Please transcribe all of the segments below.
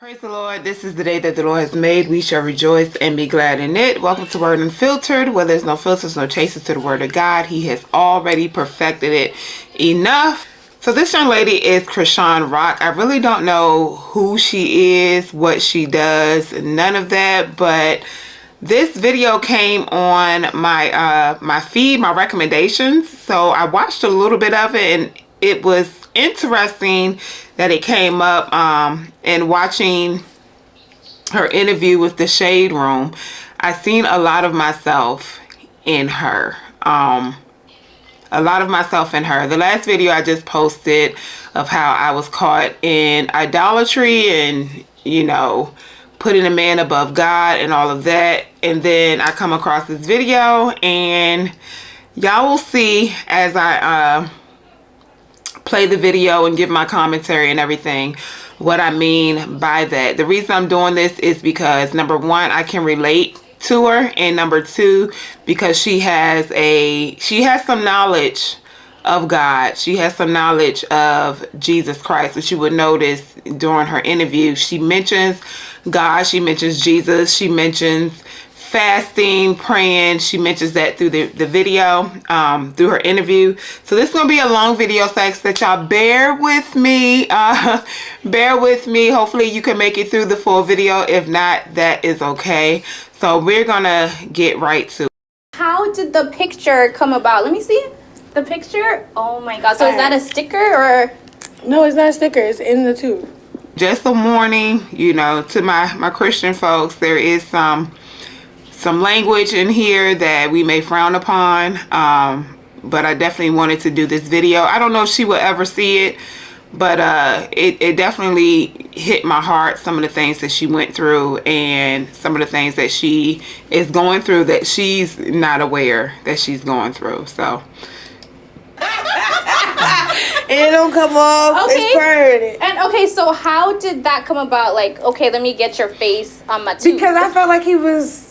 Praise the Lord. This is the day that the Lord has made. We shall rejoice and be glad in it. Welcome to Word Unfiltered, where there's no filters, no chasers to the Word of God. He has already perfected it enough. So this young lady is Chrisean Rock. I really don't know who she is, what she does, none of that. But this video came on my feed, my recommendations. So I watched a little bit of it, and it was interesting that it came up and watching her interview with the Shaderoom. I seen a lot of myself in her. A lot of myself in her. The last video I just posted of how I was caught in idolatry and, you know, putting a man above God and all of that. And then I come across this video, and y'all will see as I play the video and give my commentary and everything what I mean by that. The reason I'm doing this is because, number one, I can relate to her, and number two, because she has some knowledge of God. She has some knowledge of Jesus Christ, which you would notice during her interview. She mentions God, she mentions Jesus, she mentions fasting, praying. She mentions that through the video, through her interview. So this is going to be a long video, so I ask that y'all bear with me. Bear with me. Hopefully you can make it through the full video. If not, that is okay. So we're going to get right to it. How did the picture come about? Let me see the picture. Oh my God. So is that a sticker or? No, it's not a sticker. It's in the tube. Just a warning, you know, to my Christian folks, there is some language in here that we may frown upon, but I definitely wanted to do this video. I don't know if she will ever see it, but it definitely hit my heart, some of the things that she went through and some of the things that she is going through that she's not aware that she's going through. So It don't come off. Okay. It's permanent. And okay, so how did that come about? Like, okay, let me get your face on my tooth. Because I felt like he was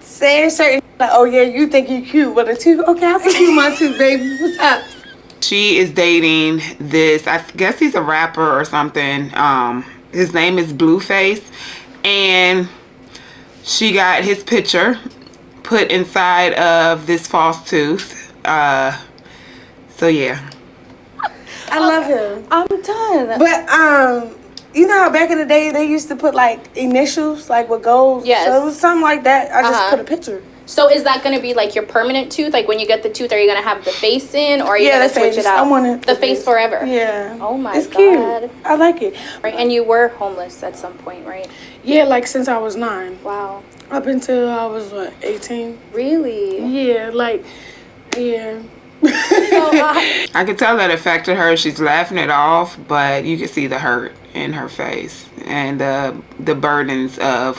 saying certain, like, oh yeah, you think you're cute, but a tooth, okay, I'll put you in my tooth, baby. What's up? she is dating this, I guess he's a rapper or something. His name is Blueface, and she got his picture put inside of this false tooth. So yeah. I love him. I'm done. But you know how back in the day they used to put like initials, like with gold. Yes. So it was something like that. I just put a picture. So is that going to be like your permanent tooth? Like when you get the tooth, are you going to have the face in, or are you going to switch it out? I want the face forever. Yeah. Oh my it's God. Cute. I like it. Right, and you were homeless at some point, right? Yeah, like since I was 9. Wow. Up until I was 18. Really? Yeah, like yeah. So, I could tell that affected her. She's laughing it off, but you can see the hurt in her face and the burdens of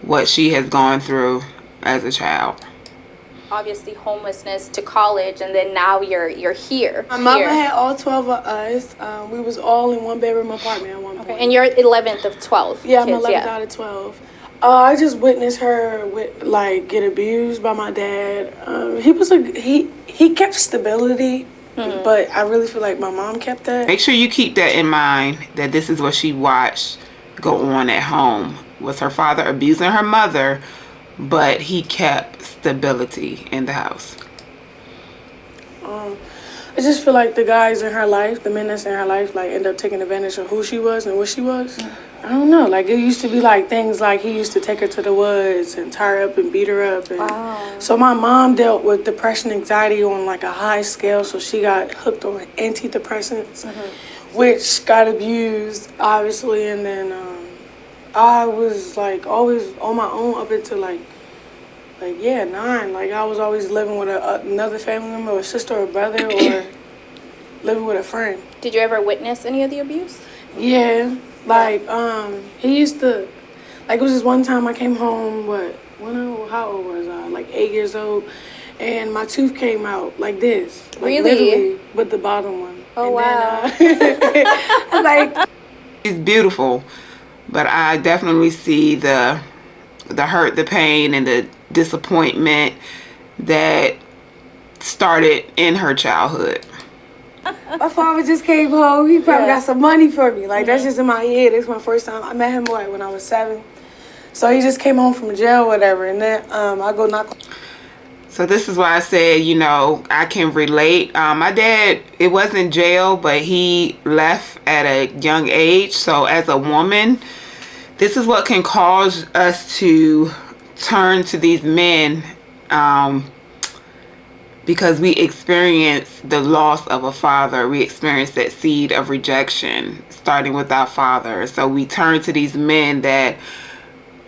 what she has gone through as a child. obviously homelessness to college, and then now you're here. My mother had all 12 of us. We was all in one bedroom apartment at one point. Okay, and you're 11th of 12 Yeah, kids, I'm 11th out of 12. I just witnessed her get abused by my dad. He kept stability, but I really feel like my mom kept that. Make sure you keep that in mind, that this is what she watched go on at home. Was her father abusing her mother, but he kept stability in the house. I just feel like the guys in her life, the men that's in her life, like end up taking advantage of who she was and what she was. I don't know. Like it used to be like things like he used to take her to the woods and tie her up and beat her up. And so my mom dealt with depression, anxiety on like a high scale. So she got hooked on antidepressants, which got abused obviously. And then I was like always on my own up until like 9. Like I was always living with another family member, or a sister or brother, or living with a friend. Did you ever witness any of the abuse? Yeah, like he used to, like it was this one time I came home. How old was I? Like 8 years old, and my tooth came out like this. Like, really? Literally, with the bottom one. Oh, and wow. Then, like It's beautiful, but I definitely see the hurt, the pain, and the disappointment that started in her childhood. My father just came home. He probably got some money for me. Like, that's just in my head. It's my first time. I met him, when I was 7. So he just came home from jail or whatever. And then I go knock. So this is why I said, you know, I can relate. My dad, it wasn't jail, but he left at a young age. So as a woman, this is what can cause us to turn to these men, because we experience the loss of a father. We experience that seed of rejection starting with our father. So we turn to these men that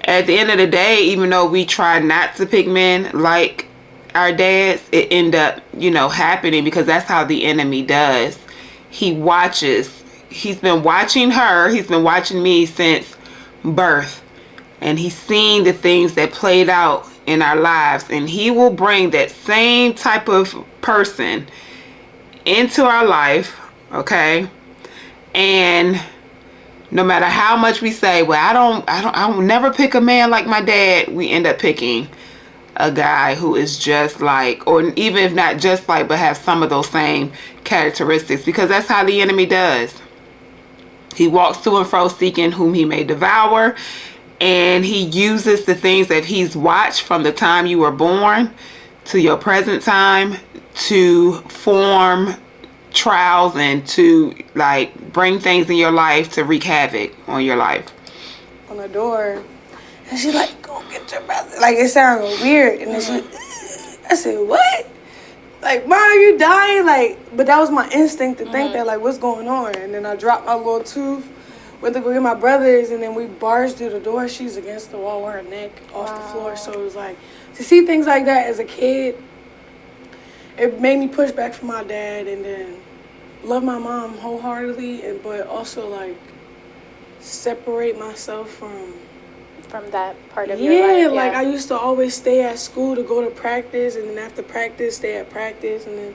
at the end of the day, even though we try not to pick men like our dads, it end up, you know, happening because that's how the enemy does. He watches. He's been watching her. He's been watching me since birth. And he's seen the things that played out in our lives. And he will bring that same type of person into our life, okay? And no matter how much we say, well, I will never pick a man like my dad, we end up picking a guy who is just like, or even if not just like, but have some of those same characteristics, because that's how the enemy does. He walks to and fro seeking whom he may devour, and he uses the things that he's watched from the time you were born to your present time to form trials and to like bring things in your life to wreak havoc on your life. On the door, and she's like, "Go get your brother." Like, it sounded weird, and then I said, "What?" Like, "Mom, are you dying?" Like, but that was my instinct to think that, like, what's going on? And then I dropped my little tooth, went to go get my brothers, and then we barged through the door. She's against the wall with her neck off the floor. So it was like, to see things like that as a kid, it made me push back from my dad, and then love my mom wholeheartedly, but also, like, separate myself from that part of your life. Yeah, like, I used to always stay at school to go to practice, and then after practice, stay at practice, and then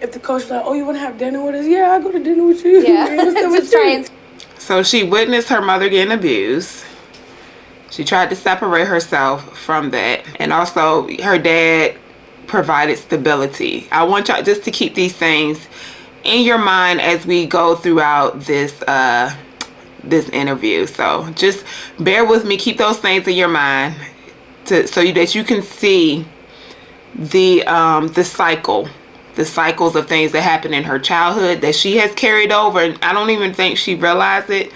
if the coach was like, "Oh, you want to have dinner with us?" "Yeah, I'll go to dinner with you." Yeah, just try and... So she witnessed her mother getting abused. She tried to separate herself from that. And also, her dad provided stability. I want y'all just to keep these things in your mind as we go throughout this this interview. So just bear with me. Keep those things in your mind so that you can see the cycles of things that happened in her childhood that she has carried over. And I don't even think she realized it,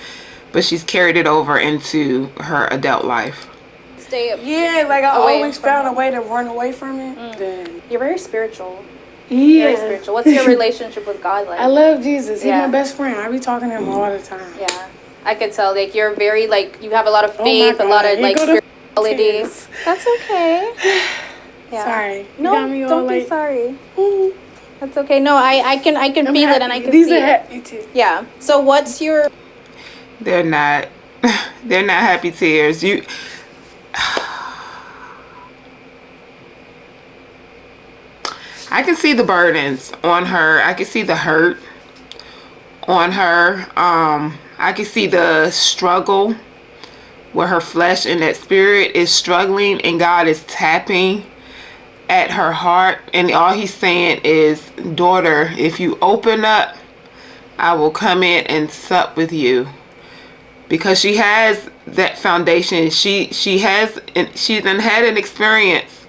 but she's carried it over into her adult life. Yeah, like, I always found a way to run away from it. Then You're very spiritual. Yeah. Very spiritual. What's your relationship with God like? I love Jesus. He's my best friend. I be talking to him all the time. Yeah. I could tell, like, you're very, like, you have a lot of faith, a lot of, like, spirituality. That's okay. Yeah. Sorry. No, don't be sorry. That's okay. No, I can feel happy. It, and I can These see are it. happy too. Yeah. So what's your... They're not happy tears. I can see the burdens on her. I can see the hurt on her. I can see the struggle where her flesh and that spirit is struggling, and God is tapping at her heart, and all he's saying is, "Daughter, if you open up, I will come in and sup with you." Because she has that foundation. She's done had an experience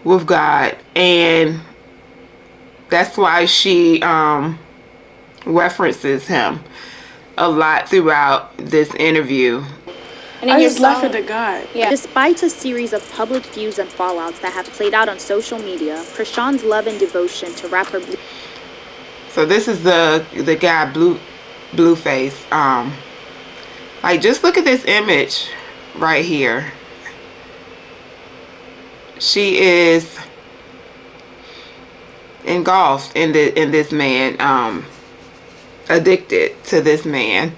with God, and that's why she references him a lot throughout this interview. And I just left it to God. Yeah. Despite a series of public feuds and fallouts that have played out on social media, Chrisean's love and devotion to rapper So this is the guy Blueface. Like, just look at this image right here. She is engulfed in this man, addicted to this man.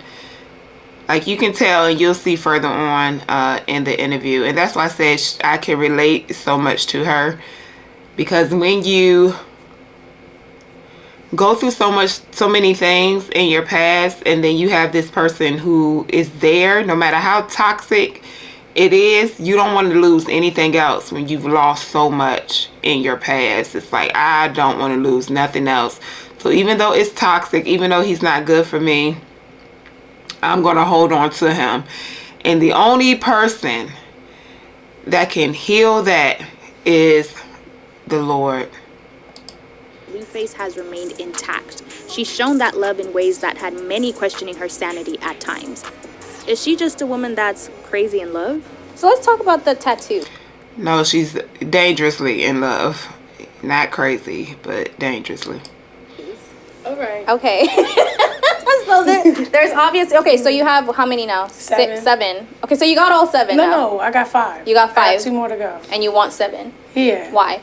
Like, you can tell, and you'll see further on in the interview. And that's why I said I can relate so much to her. Because when you go through so many things in your past, and then you have this person who is there, no matter how toxic it is, you don't want to lose anything else when you've lost so much in your past. It's like, I don't want to lose nothing else. So So even though it's toxic, even though he's not good for me, I'm going to hold on to him. And the only person that can heal that is the Lord. Blueface has remained intact. She's shown that love in ways that had many questioning her sanity at times. Is she just a woman that's crazy in love? So let's talk about the tattoo. No, she's dangerously in love. Not crazy, but dangerously. All right. Okay. So there's obvious. Okay, so you have how many now? 7. 7. Okay, so you got all 7 now. No, I got 5. You got 5. I got 2 more to go. And you want 7. Yeah. Why?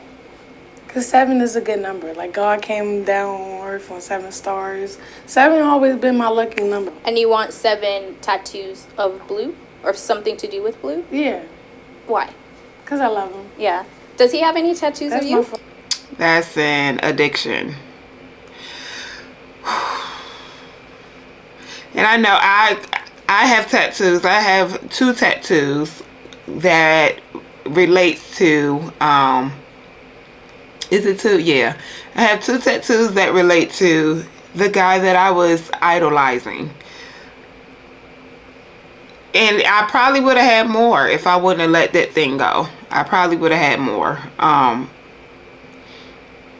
Because 7 is a good number. Like, God came down on earth on 7 stars. 7 always been my lucky number. And you want 7 tattoos of blue? Or something to do with blue? Yeah. Why? Because I love him. Yeah. Does he have any tattoos That's of you? That's an addiction. And I know I have tattoos. I have 2 tattoos that relates to is it 2? Yeah. I have 2 tattoos that relate to the guy that I was idolizing. And I probably would have had more if I wouldn't have let that thing go. I probably would have had more.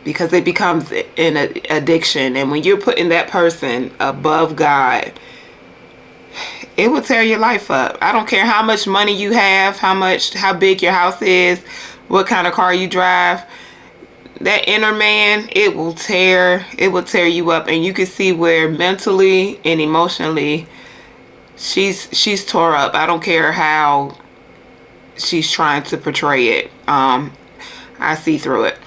Because it becomes an addiction. And when you're putting that person above God, it will tear your life up. I don't care how much money you have, how big your house is, what kind of car you drive. That inner man, it will tear you up. And you can see where mentally and emotionally she's tore up. I don't care how she's trying to portray it. I see through it.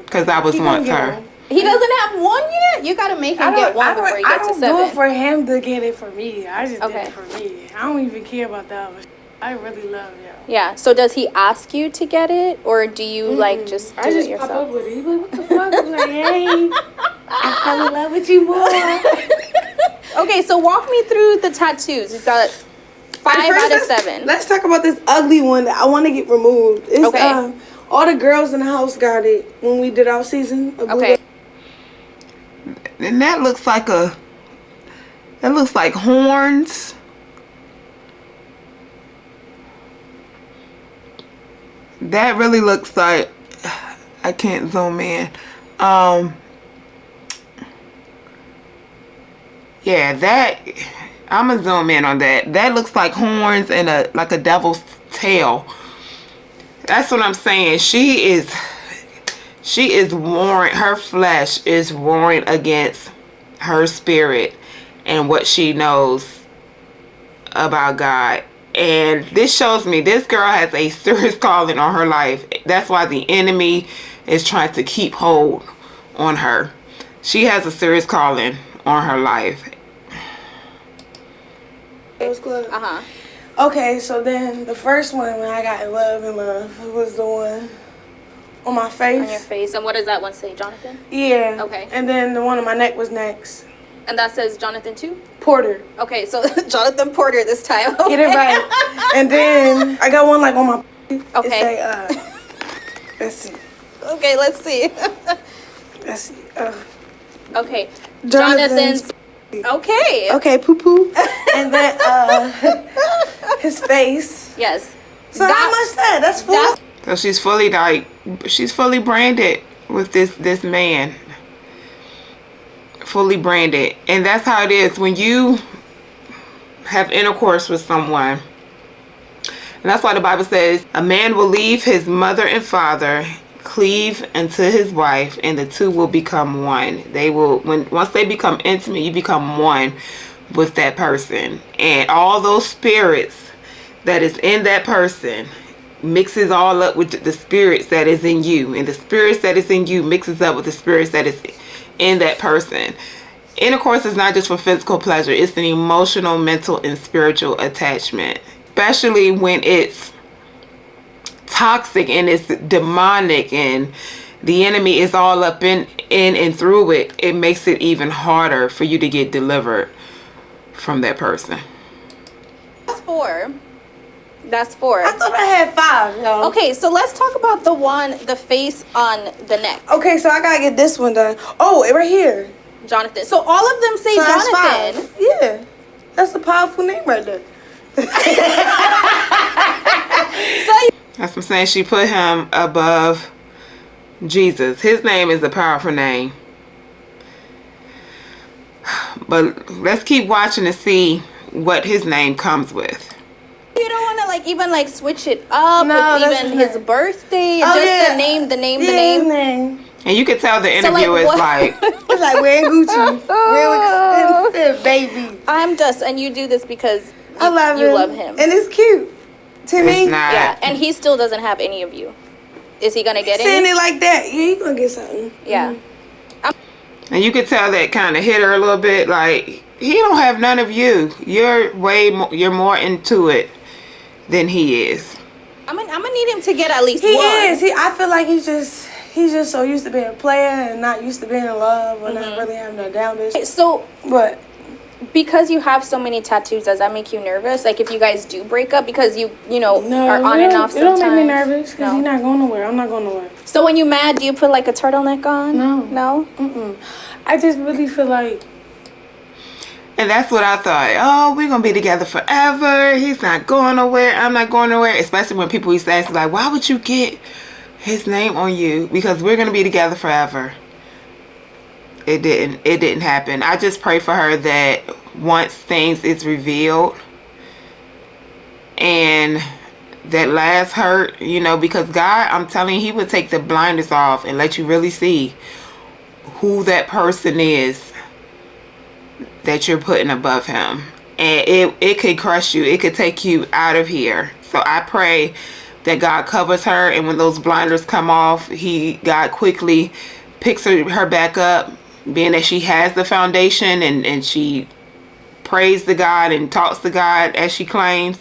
Because I was once her. He doesn't have 1 yet? You gotta make him get 1 before he gets to 7. I don't do it for him to get it for me. I just did Okay. it for me. I don't even care about that other shit. I really love y'all. Yeah. So does he ask you to get it? Or do you like just do I just it pop yourself? up with it. He's like, what the fuck? I'm like, hey, I fell in love with you more. Okay, so walk me through the tattoos. You've got 5 out of 7. Let's talk about this ugly one that I want to get removed. It's, Okay. All the girls in the house got it when we did our season. Of Okay. And that looks like horns. That really looks like, I can't zoom in. Yeah, that, I'm gonna zoom in on that. That looks like horns and like a devil's tail. That's what I'm saying. She is warring, her flesh is warring against her spirit and what she knows about God. And this shows me this girl has a serious calling on her life. That's why the enemy is trying to keep hold on her. She has a serious calling on her life. Uh-huh. Okay, so then the first one when I got in love was the one on my face. On your face. And what does that one say, Jonathan? Yeah. Okay. And then the one on my neck was next. And that says Jonathan too? Porter. Okay, so Jonathan Porter this time. Get it right. And then I got one like on my. Okay. It say, let's see. Okay, let's see. Let's see. Okay. Jonathan's. Okay. Okay, poo poo. And then his face. Yes. So how much that? That's full. So she's fully branded with this man. Fully branded. And that's how it is when you have intercourse with someone. And that's why the Bible says a man will leave his mother and father, cleave unto his wife, and the two will become one. They will, once they become intimate, you become one with that person. And all those spirits that is in that person mixes all up with the spirits that is in you. And the spirits that is in you mixes up with the spirits that is in that person. Intercourse is not just for physical pleasure. It's an emotional, mental, and spiritual attachment. Especially when it's toxic and it's demonic and the enemy is all up in and through it. It makes it even harder for you to get delivered from that person. As for That's 4. I thought I had 5, yo. Okay, so let's talk about the face on the neck. Okay, so I gotta get this one done. Oh, right here. Jonathan. So all of them say So that's Jonathan. 5. Yeah. That's a powerful name right there. That's what I'm saying. She put him above Jesus. His name is a powerful name. But let's keep watching to see what his name comes with. You don't want to like even like switch it up No, with that's even his his name. birthday, Oh, just yeah. the name. His name. And you can tell the So, like, interview is what- like, It's like wearing Gucci. Real expensive, baby. I'm just, and you do this because I love you him. love him. And it's cute. To me. it's not. Yeah, and he still doesn't have any of you. Is he gonna get Saying any? it like that, yeah, you gonna get something. Yeah. And you could tell that kind of hit her a little bit. Like, he don't have none of you. You're more into it than he is. I'm gonna need him to get at least He one. is. I feel like he's just so used to being a player and not used to being in love or not really having a down bitch. So But because you have so many tattoos, does that make you nervous? Like if you guys do break up because you no, are on and off it don't sometimes. make me nervous because No. he's not going nowhere. I'm not going nowhere. So when you mad, do you put like a turtleneck on? No. No? Mm-mm. I just really feel like And that's what I thought. Oh, we're going to be together forever. He's not going nowhere. I'm not going nowhere. Especially when people used to ask, like, why would you get his name on you? Because we're going to be together forever. It didn't happen. I just pray for her that once things is revealed and that last hurt, because God, I'm telling you, he would take the blinders off and let you really see who that person is that you're putting above him. And it could crush you. It could take you out of here. So I pray that God covers her, and when those blinders come off, God quickly picks her back up, being that she has the foundation and she prays to God and talks to God as she claims,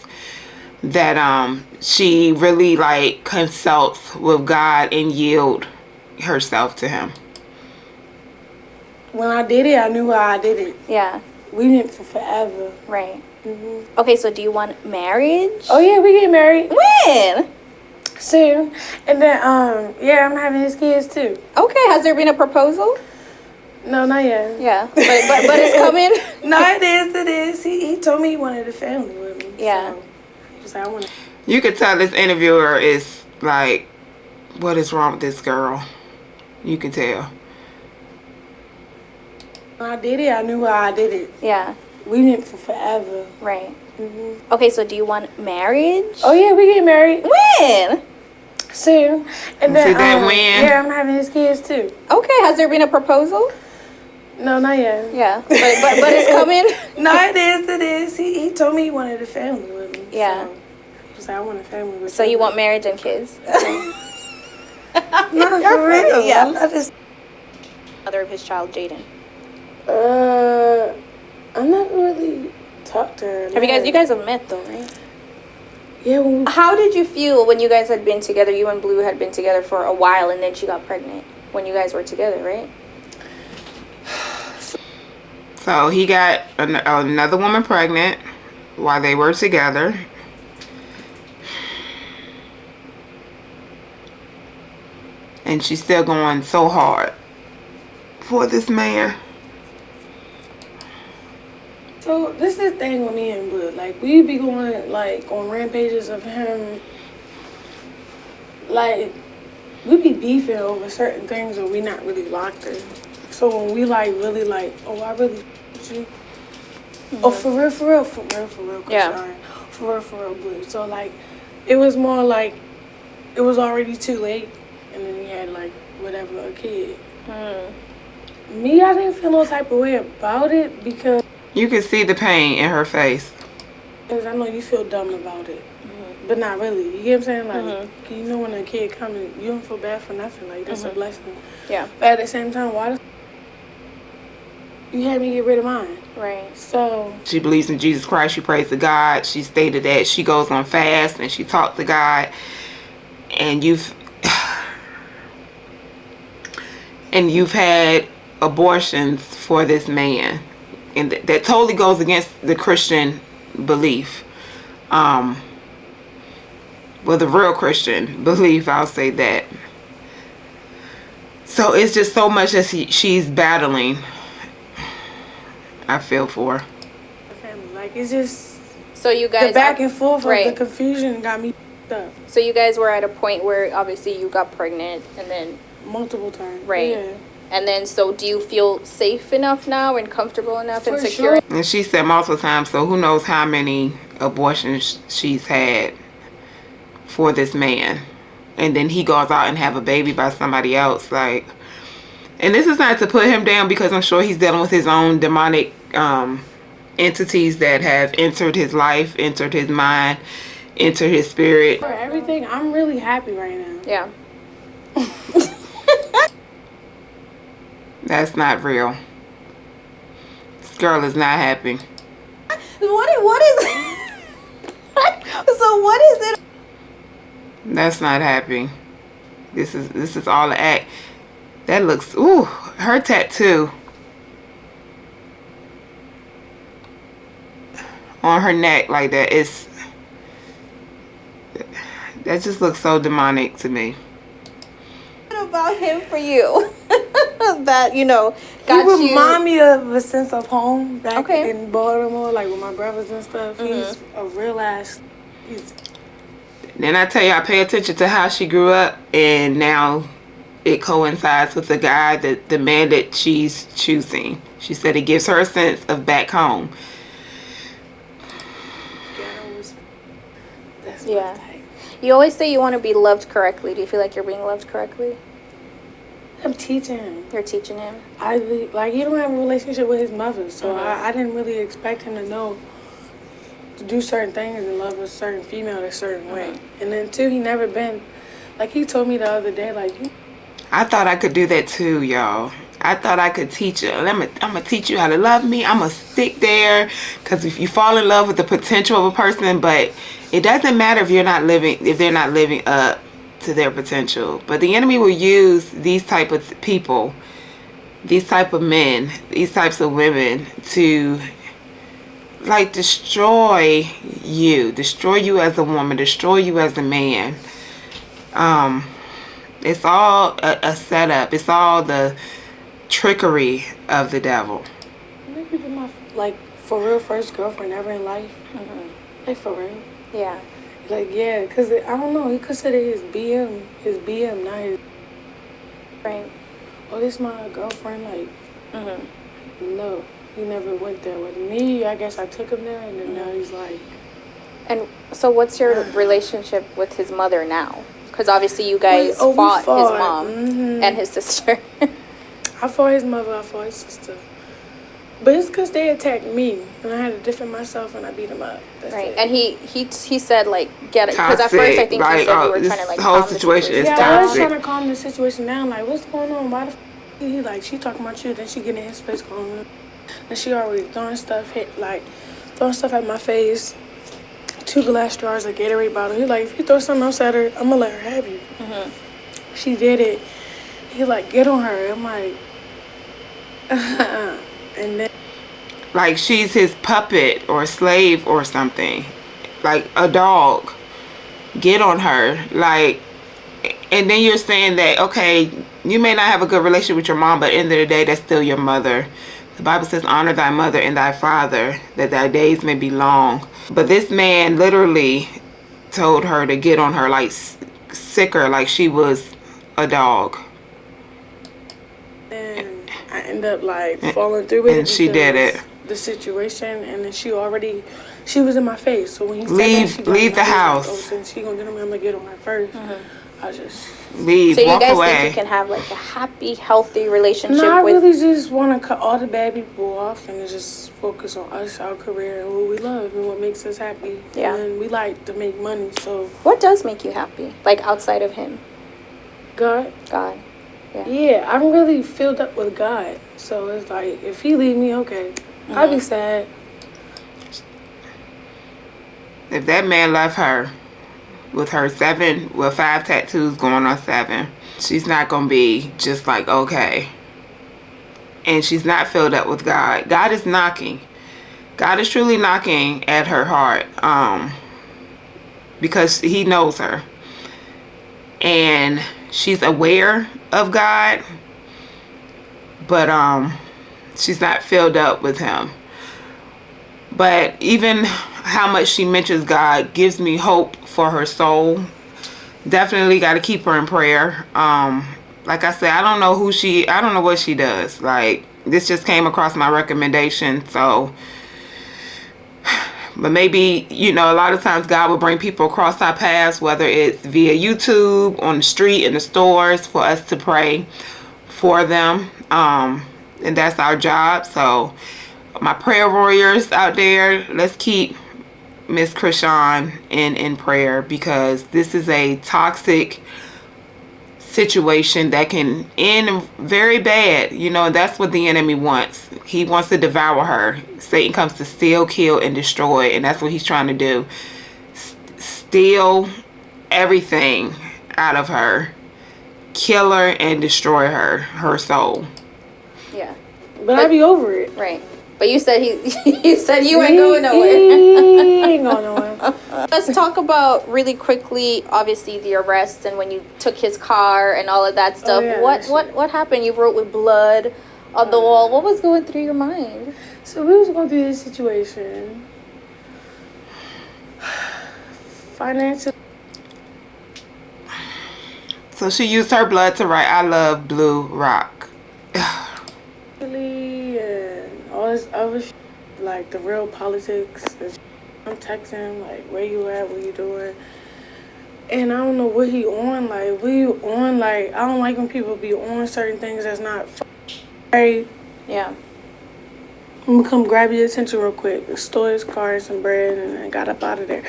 that she really like consults with God and yield herself to him. when I did it, I knew why I did it. Yeah. We went for forever. Right. Okay, so do you want marriage? Oh yeah, we get married When? soon, and then yeah, I'm having his kids too. Okay, has there been a proposal? No, not yet. Yeah, but it's coming. No, it is. It is. He told me he wanted a family with me. Yeah. So he was like, I want. You could tell this interviewer is like, what is wrong with this girl? You can tell. When I did it, I knew why I did it. Yeah. We went for forever. Right. Okay, so do you want marriage? Oh yeah, we get married When? soon, and then See that when? yeah, I'm having his kids too. Okay, has there been a proposal? No, not yet. Yeah, but it's coming. No, it is. It is. He told me he wanted a family with me. Yeah. So he was like, I want a family with So you want marriage and kids? No, for real. Yeah. I just. Mother of his child, Jaden. I'm not really talked to her. Have you guys have met though, right? Yeah. When we, How did you feel when you guys had been together? You and Blue had been together for a while, and then she got pregnant when you guys were together, right? So he got another woman pregnant while they were together. And she's still going so hard for this man. so this is the thing with me and Blue. Like we be going like on rampages of him. Like we be beefing over certain things, or we not really locked in. So when we like really like, oh, I really with you. Oh, for real, Chrisean. Yeah. For real, Blue. So like, it was more like, it was already too late, and then he had like whatever, a kid. Me, I didn't feel no type of way about it because You can see the pain in her face. I know you feel dumb about it, but not really. You get what I'm saying? Like, you know when a kid coming, you don't feel bad for nothing. Like that's a blessing. Yeah. But at the same time, why the you had me get rid of mine? Right. So She believes in Jesus Christ. She prays to God. She stated that she goes on fast and she talks to God. And you've had abortions for this man, and that totally goes against the Christian belief. Well, the real Christian belief, I'll say that. So it's just so much that she's battling. I feel for her. Family. Like, it's just So you guys the back and forth right. of the confusion got me up. So you guys were at a point where obviously you got pregnant and then Multiple times. right. Yeah. And then so do you feel safe enough now and comfortable enough and For secure? sure. And she said multiple times, so who knows how many abortions she's had for this man. And then he goes out and have a baby by somebody else. Like, and this is not to put him down, because I'm sure he's dealing with his own demonic entities that have entered his life, entered his mind, entered his spirit. For everything, I'm really happy right now. Yeah. That's not real. This girl is not happy. What is so what is it? That's not happy. This is all an act. That looks, ooh, her tattoo on her neck like that is, that just looks so demonic to me. What about him for you? That, you know, He remind me of a sense of home back Okay. in Baltimore, like with my brothers and stuff. He's a real ass. Then I tell you, I pay attention to how she grew up, and now it coincides with the guy, the man that she's choosing. She said it gives her a sense of back home. That's Yeah. my type. You always say you want to be loved correctly. Do you feel like you're being loved correctly? I'm teaching him. You're teaching him. Like, he don't have a relationship with his mother, so I didn't really expect him to know to do certain things and love a certain female a certain way. And then too, he never been, like he told me the other day, like, I thought I could do that too, y'all. I thought I could teach you. I'm gonna teach you how to love me. I'm gonna stick there, because if you fall in love with the potential of a person, but it doesn't matter if they're not living up to their potential. But the enemy will use these type of people, these type of men, these types of women to like destroy you as a woman, destroy you as a man. It's all a setup. It's all the trickery of the devil. maybe be my, like, for real first girlfriend ever in life. Like, for real. Yeah. Like, yeah, because I don't know, he considered his BM, not his, Right. oh, this my girlfriend, like, no, he never went there with me. I guess I took him there, and then now he's like, And so what's your relationship with his mother now? Because obviously you guys we fought his fought. mom and his sister. I fought his mother, I fought his sister. But it's because they attacked me, and I had to defend myself, and I beat him up. That's Right. it. And he said, like, get it. Because at Toxic. first I think Like, you said you oh, were this trying to, like, whole calm the situation is yeah, toxic. I was trying to calm the situation down. Like, what's going on? Why the f*** he like, she talking about you, then she getting in his face calling him. And she already throwing stuff at my face. 2 glass jars of Gatorade bottle. He like, if you throw something else at her, I'm gonna let her have you. She did it. He like, get on her. I'm like, and then Like she's his puppet or slave or something. Like a dog. Get on her. Like, and then you're saying that, okay, you may not have a good relationship with your mom, but at the end of the day, that's still your mother. The Bible says, honor thy mother and thy father, that thy days may be long. But this man literally told her to get on her, like sicker, like she was a dog. and I end up like falling through with it. And she did because it. The situation, and then she was in my face. So when he said Leave- that, she got leave in the my face, house. Like, oh, since she gonna get on me, I'm gonna get on her first. I just. Leave, So you walk guys away. think you can have, like, a happy, healthy relationship No, I with... really just want to cut all the bad people off and just focus on us, our career, and what we love and what makes us happy. Yeah. And we like to make money, so What does make you happy? Like, outside of him? God. God. Yeah, I'm really filled up with God. So it's like, if he leave me, okay. I'll be sad. If that man left her with her 5 tattoos going on 7, she's not going to be just like, okay. And she's not filled up with God. God is knocking. God is truly knocking at her heart. because he knows her. And she's aware of God, but she's not filled up with him. But even how much she mentions God gives me hope for her soul. Definitely got to keep her in prayer. Like I said, I don't know what she does. Like, this just came across my recommendation, so. But maybe, a lot of times God will bring people across our paths, whether it's via YouTube, on the street, in the stores, for us to pray for them. And that's our job. So, my prayer warriors out there, let's keep Miss Chrisean in prayer, because this is a toxic situation that can end very bad, and that's what the enemy wants. He wants to devour her. Satan comes to steal, kill, and destroy, and that's what he's trying to do. Steal everything out of her, kill her, and destroy her soul. Yeah. But I'd be over it. Right. But you said you said you ain't going nowhere. He ain't going nowhere. Let's talk about really quickly, obviously, the arrest and when you took his car and all of that stuff. Yeah, What happened? You wrote with blood on the wall. What was going through your mind? So we was going through this situation. Financial. So she used her blood to write, "I love Blue Rock." And all this other like the real politics. I'm texting him, like, where you at, what you doing? And I don't know what he on, like, what you on, like, I don't like when people be on certain things that's not right. Yeah. I'm gonna come grab your attention real quick. Stole his car and some bread and I got up out of there.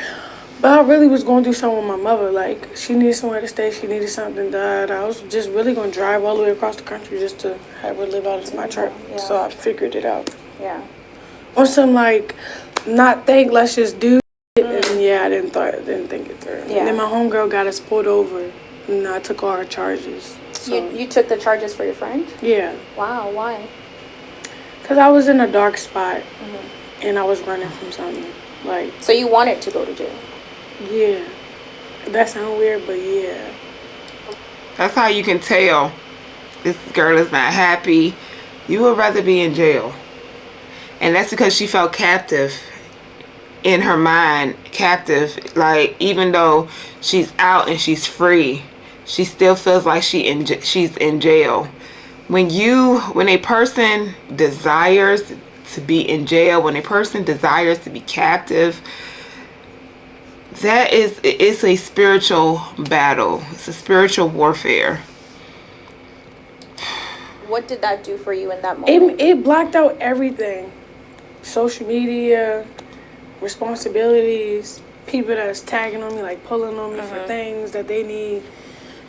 But I really was going through something with my mother. Like, she needed somewhere to stay. She needed something done. I was just really going to drive all the way across the country just to have her live out of my truck. Yeah. So I figured it out. Yeah. Or some, like, not think, let's just do it. And, yeah, I didn't think it through. Yeah. And then my homegirl got us pulled over. And I took all her charges. So, You took the charges for your friend? yeah. Wow, why? Because I was in a dark spot. And I was running from something. Like, So you wanted to go to jail? yeah. That sounds weird, but yeah. That's how you can tell this girl is not happy. You would rather be in jail. And that's because she felt captive in her mind. Captive. Like, even though she's out and she's free, she still feels like she's in jail. When a person desires to be in jail, when a person desires to be captive, it's a spiritual battle. It's a spiritual warfare. What did that do for you in that moment? It blocked out everything. Social media, responsibilities, people that's tagging on me, like pulling on me for things that they need.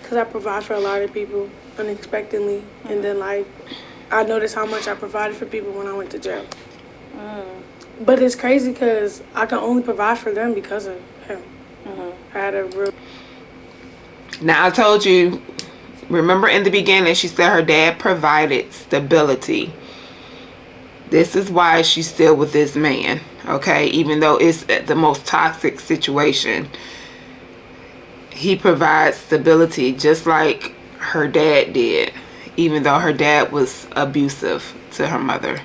Because I provide for a lot of people unexpectedly. And then, like, I noticed how much I provided for people when I went to jail. But it's crazy because I can only provide for them because of him. I had a real... Now, I told you, remember in the beginning, she said her dad provided stability. This is why she's still with this man, okay? Even though it's the most toxic situation, he provides stability just like her dad did, even though her dad was abusive to her mother.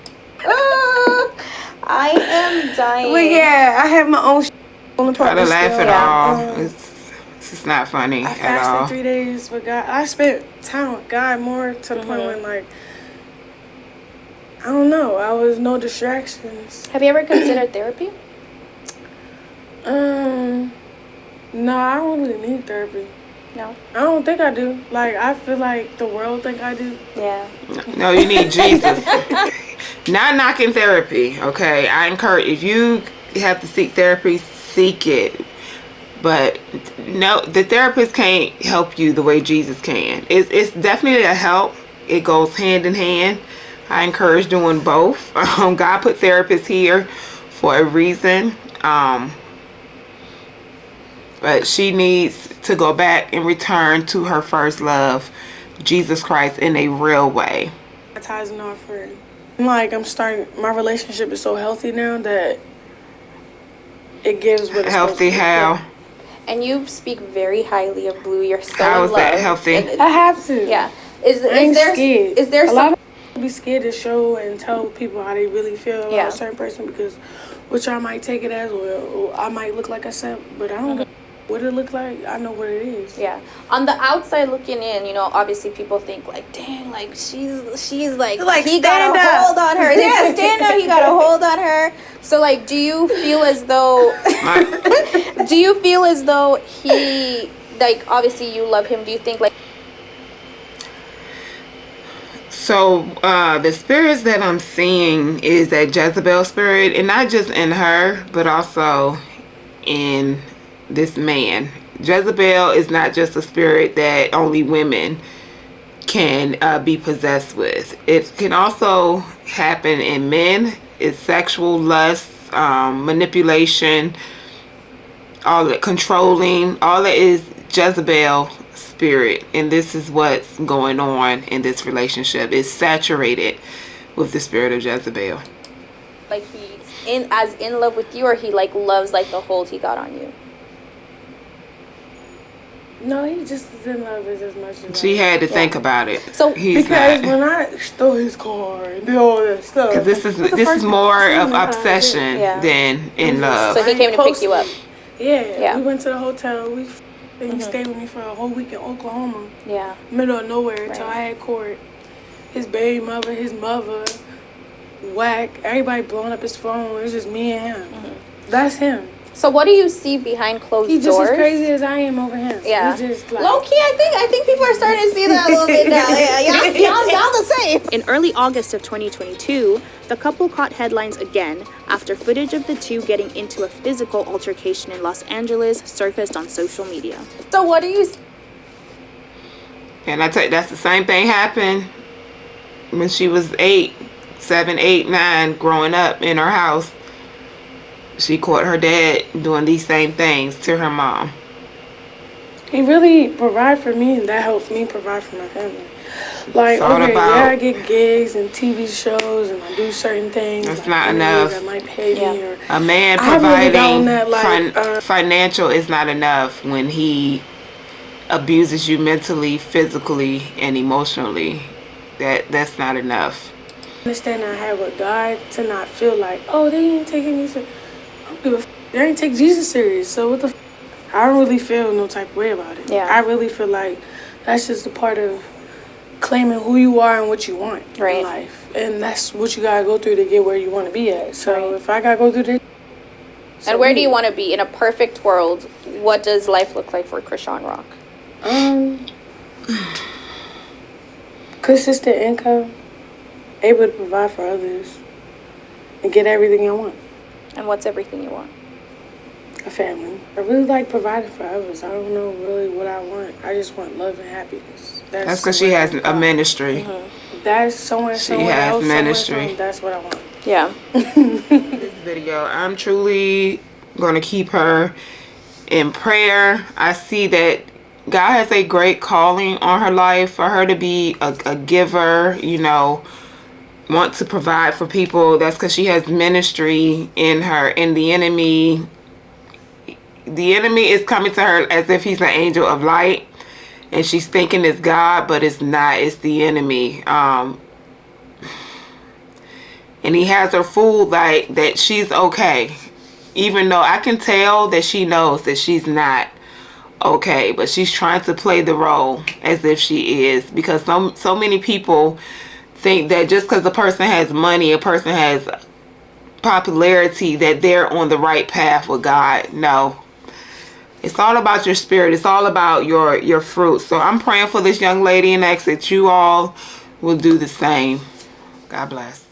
I am dying. Well, yeah, I have my own on the Try to laugh at Yeah. all. It's not funny I at all. fasted 3 days with God. I spent time with God more to the point when, like, I don't know, I was no distractions. Have you ever considered therapy? No, I don't really need therapy. No. I don't think I do. Like, I feel like the world think I do. Yeah. No, you need Jesus. Not knocking therapy, okay? I encourage, if you have to seek therapy, seek it. But no, the therapist can't help you the way Jesus can. It's definitely a help. It goes hand in hand. I encourage doing both. God put therapists here for a reason. But she needs to go back and return to her first love, Jesus Christ, in a real way. Baptizing offering. Like, my relationship is so healthy now that it gives what it's Healthy supposed to how? And you speak very highly of Blue. You're so How in is love. that healthy? I have to. Yeah. I ain't scared. Is there a some lot of people be scared to show and tell people how they really feel about Yeah. a certain person because which I might take it as or I might look like a simp, but I don't know what it look like. I know what it is. Yeah. On the outside looking in, you know, obviously people think like, dang, like she's like he got a hold on her. Yeah, stand up, he got a hold on her. So like, do you feel as though he, like, obviously you love him, do you think like So the spirits that I'm seeing is that Jezebel spirit, and not just in her, but also in this man. Jezebel is not just a spirit that only women can be possessed with. It can also happen in men. It's sexual lust, manipulation, all that, controlling, all that is Jezebel spirit, and this is what's going on in this relationship. It's saturated with the spirit of Jezebel. like he's in love with you, or he like loves like the hold he got on you? No, he just is in love as much as She had to think about it. So He's because not. when I stole his car and did all that stuff. Because this is more of obsession Yeah. than in love. So he came to pick you up. Yeah, we went to the hotel. He stayed with me for a whole week in Oklahoma. Yeah. Middle of nowhere until I had court. His baby mother, his mother, whack. Everybody blowing up his phone. It's just me and him. That's him. So what do you see behind closed He's just doors? as crazy as I am over him. Yeah. He's just like, Low key, I think people are starting to see that a little bit now. Yeah, y'all the same. In early August of 2022, the couple caught headlines again after footage of the two getting into a physical altercation in Los Angeles surfaced on social media. So what do you? And I tell you, that's the same thing happened when she was 7, 8, 9, growing up in her house. She caught her dad doing these same things to her mom. he really provide for me, and that helps me provide for my family. Like, okay, I get gigs and TV shows, and I do certain things. That's like not enough. That might pay me. Or, a man providing financial is not enough when he abuses you mentally, physically, and emotionally. That's not enough. Understand I have with God to not feel like, oh, they ain't taking me serious. I don't give a f- they ain't take Jesus serious. So what the f- I don't really feel no type of way about it. Yeah. I really feel like that's just a part of claiming who you are and what you want in life. And that's what you gotta go through to get where you want to be at. So if I gotta go through this. And where do you want to be in a perfect world? What does life look like for Chrisean Rock? Consistent income, able to provide for others, and get everything I want. And what's everything you want? A family. I really like providing for others. I don't know really what I want. I just want love and happiness. That's because she has a ministry. That's somewhere else. Ministry. That's what I want. Yeah. This video, I'm truly going to keep her in prayer. I see that God has a great calling on her life for her to be a giver, you know, want to provide for people. That's because she has ministry in her, and the enemy is coming to her as if he's an angel of light, and she's thinking it's God, but it's not. It's the enemy. And he has her fooled like that she's okay, even though I can tell that she knows that she's not okay, but she's trying to play the role as if she is, because so many people think that just because a person has money, a person has popularity, that they're on the right path with God. No, it's all about your spirit. It's all about your fruit. So I'm praying for this young lady and ask that you all will do the same. God bless.